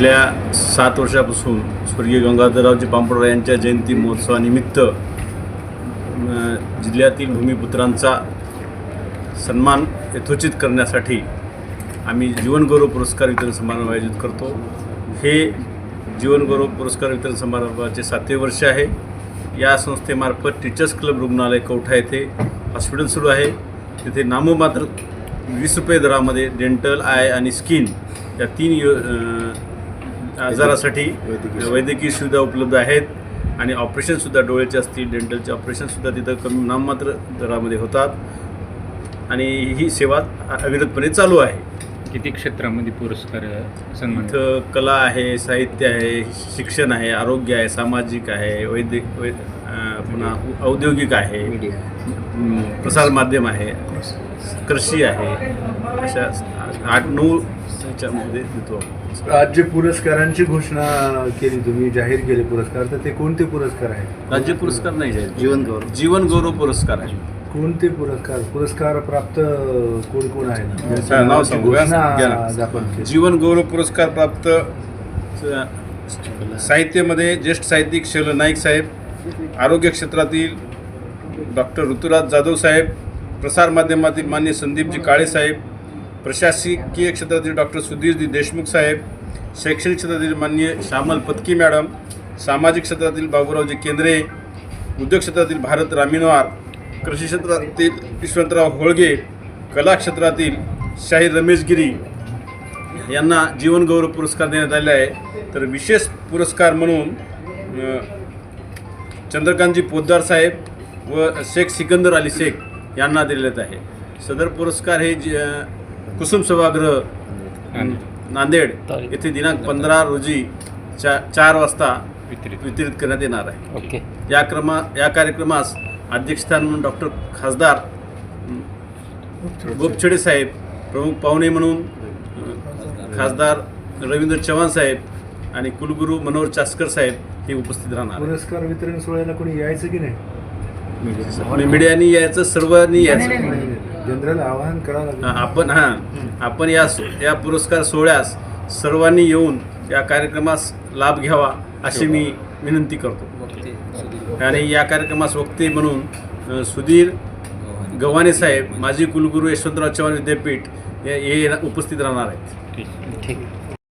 गेल्या 7 वर्षापासून स्वर्गीय गंगाधररावजी पांपोळकर यांच्या जयंती महोत्सवानिमित्त जिल्ह्यातील भूमिपुत्रांचा सन्मान यथोचित करण्यासाठी आम्ही जीवनगौरव पुरस्कार वितरण समारंभ आयोजित करतो। हे जीवनगौरव पुरस्कार वितरण समारंभाचे 7वे वर्ष आहे। या संस्थेमार्फत टीचर्स क्लब रुग्णालय कवठा येथे हॉस्पिटल सुरू आहे। तिथे नाममात्र 20 रुपये दरामध्ये डेंटल, आय आणि स्किन या 3 आजारासाठी वैद्यकीय सुविधा उपलब्ध आहेत आणि ऑपरेशनसुद्धा डोळ्याचे असतील, डेंटलचे ऑपरेशनसुद्धा तिथं कमी नाममात्र दरामध्ये होतात आणि ही सेवा अविरतपणे चालू आहे। किती क्षेत्रामध्ये पुरस्कार सन्मान? इथं कला आहे, साहित्य आहे, शिक्षण आहे, आरोग्य आहे, सामाजिक आहे, पुन्हा औद्योगिक आहे, प्रसार माध्यम आहे, कृषी आहे, अशा 8-9 ह्याच्यामध्ये देतो। आज जे पुरस्कारांची घोषणा केली, तुम्ही जाहीर केले पुरस्कार, तर ते कोणते पुरस्कार आहेत? राज्य पुरस्कार नाही जाहीर, जीवनगौरव पुरस्कार आहे। कोणते पुरस्कार प्राप्त कोण कोण आहेत? नाव सांगूया। जीवनगौरव पुरस्कार प्राप्त साहित्यामध्ये ज्येष्ठ साहित्यिक शैल नाईक साहेब, आरोग्य क्षेत्रातील डॉक्टर ऋतुराज जाधव साहेब, प्रसार माध्यमातील मान्य संदीपजी काळे साहेब, प्रशासकीय क्षेत्रातील डॉक्टर सुधीरजी देशमुख साहेब, शैक्षणिक क्षेत्रातील मान्य श्यामल पत्की मॅडम, सामाजिक क्षेत्रातील बाबूरावजी केंद्रे, उद्योग क्षेत्रातील भारत रामिनवार, कृषी क्षेत्रातील यशवंतराव होळगे, कला क्षेत्रातील शाहीर रमेश गिरी यांना जीवनगौरव पुरस्कार देण्यात आले आहे। तर विशेष पुरस्कार म्हणून चंद्रकांतजी पोद्दार साहेब व शेख सिकंदर अली शेख यांना दिलेत आहे। सदर पुरस्कार हे कुसुम सभागृह नांदेड येथे दिनांक 15 रोजी 4 वाजता वितरित करण्यात येणार आहे। या कार्यक्रमास अध्यक्षस्थान म्हणून डॉक्टर खासदार गोपछडे साहेब, प्रमुख पाहुणे म्हणून खासदार रवींद्र चव्हाण साहेब आणि कुलगुरू मनोहर चास्कर साहेब हे उपस्थित राहणार। पुरस्कार वितरण सोहळ्याला कोणी यायचं की नाही? मीडियानी यायचं, सर्वांनी यायचं। जनरल आवाहन करावं आपण या पुरस्कार सोहळ्यास सर्वांनी येऊन या कार्यक्रमास लाभ घ्यावा अशी मी विनंती करतो। आणि या कार्यक्रमास वक्ते म्हणून सुधीर गव्हाणे साहेब, माजी कुलगुरू यशवंतराव चव्हाण विद्यापीठ हे उपस्थित राहणार आहेत। ठीक।